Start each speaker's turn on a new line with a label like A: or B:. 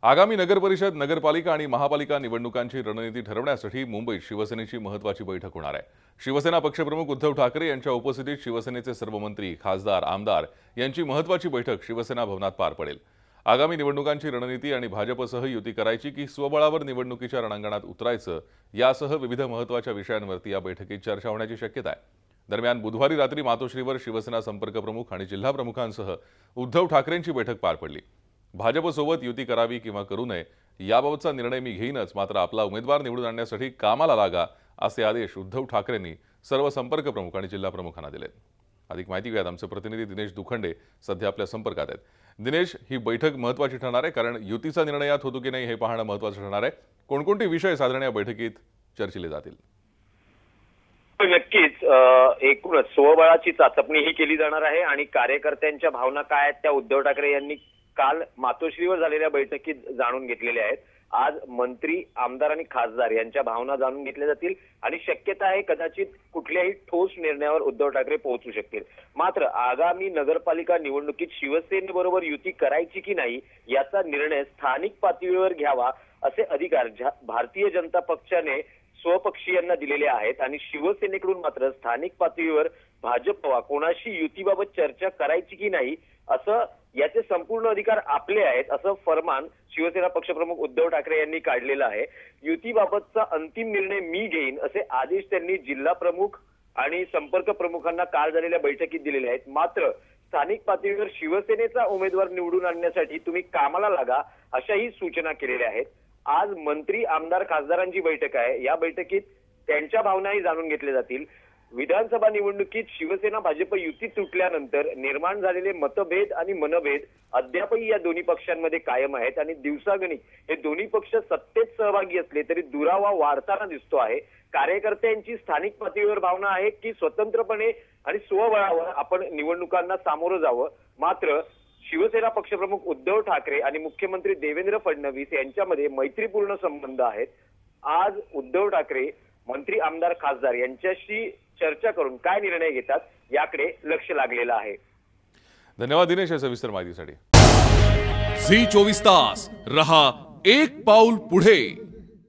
A: आगामी नगरपरिषद, नगरपालिका आणि महापालिका निवडणुकांची रणनीती ठरवण्यासाठी मुंबईत शिवसेनेची महत्त्वाची बैठक होणार आहे। शिवसेना पक्षप्रमुख उद्धव ठाकरे यांच्या उपस्थितीत शिवसेनेचे सर्व मंत्री, खासदार, आमदार यांची महत्त्वाची बैठक शिवसेना भवनात पार पडेल। आगामी निवडणुकांची रणनीती आणि भाजपसह युती करायची की स्वबळावर निवडणुकीच्या रणांगणात उतरायचं यासह विविध महत्त्वाच्या विषयांवरती या बैठकीत चर्चा होण्याची शक्यता आहे। दरम्यान बुधवारी रात्री मातोश्रीवर शिवसेना संपर्क प्रमुख आणि जिल्हा प्रमुखांसह उद्धव ठाकरेंची बैठक पार पडली। भाजपसोबत युती करावी किंवा करू नये याबाबतचा निर्णय मी घेईनच, मात्र आपला उमेदवार निवडून आणण्यासाठी कामाला लागा असे आदेश उद्धव ठाकरेंनी सर्व संपर्क प्रमुख आणि जिल्हा प्रमुखांना दिलेत। अधिक माहिती घेऊयात आमचे प्रतिनिधी दिनेश दुखंडे सध्या आपल्या संपर्कात आहेत। दिनेश, ही बैठक महत्त्वाची ठरणार आहे कारण युतीचा निर्णय यात होतो की नाही हे पाहणं महत्त्वाचं ठरणार आहे। कोणकोणते विषय साधारण या बैठकीत चर्चिले जातील?
B: नक्कीच एकूणच स्वबळाची चाचपणी ही केली जाणार आहे आणि कार्यकर्त्यांच्या भावना काय आहेत त्या उद्धव ठाकरे यांनी काल मातोश्रीवर झालेल्या बैठकीत जाणून घेतलेल्या आहेत। आज मंत्री, आमदार आणि खासदार यांच्या भावना जाणून घेतल्या जातील आणि शक्यता आहे कदाचित कुठल्याही ठोस निर्णयावर उद्धव ठाकरे पोहोचू शकतील। मात्र आगामी नगरपालिका निवडणुकीत शिवसेनेबरोबर युती करायची की नाही याचा निर्णय स्थानिक पातळीवर घ्यावा असे अधिकार भारतीय जनता पक्षाने स्वपक्षीयांना दिलेले आहेत आणि शिवसेनेकडून मात्र स्थानिक पातळीवर भाजप वा कोणाशी युतीबाबत चर्चा करायची की नाही असं याचे संपूर्ण अधिकार आपले आहेत असं फरमान शिवसेना पक्षप्रमुख उद्धव ठाकरे यांनी काढलेलं आहे। युतीबाबतचा अंतिम निर्णय मी घेईन असे आदेश त्यांनी जिल्हा प्रमुख आणि संपर्क प्रमुखांना काल झालेल्या बैठकीत दिलेले आहेत। मात्र स्थानिक पातळीवर शिवसेनेचा उमेदवार निवडून आणण्यासाठी तुम्ही कामाला लागा अशाही सूचना केलेल्या आहेत। आज मंत्री, आमदार, खासदारांची बैठक आहे। या बैठकीत त्यांच्या भावनाही जाणून घेतल्या जातील। विधानसभा निवडणुकीत शिवसेना भाजप युती तुटल्यानंतर निर्माण झालेले मतभेद आणि मनभेद अद्यापही या दोन्ही पक्षांमध्ये कायम आहेत आणि दिवसागणिक हे दोन्ही पक्ष सत्तेत सहभागी असले तरी दुरावा वाढताना दिसतो आहे। कार्यकर्त्यांची स्थानिक पातळीवर भावना आहे की स्वतंत्रपणे आणि स्वबळावर आपण निवडणुकांना सामोरं जावं। मात्र शिवसेना पक्षप्रमुख उद्धव ठाकरे आणि मुख्यमंत्री देवेंद्र फडणवीस यांच्यामध्ये मैत्रीपूर्ण संबंध आहेत। आज उद्धव ठाकरे मंत्री, आमदार, खासदार यांच्याशी चर्चा करून काय निर्णय घेतात याकडे लक्ष लागलेलं आहे।
A: धन्यवाद दिनेश या सविस्तर माहितीसाठी।
C: झी 24 तास रहा एक पाऊल पुढे।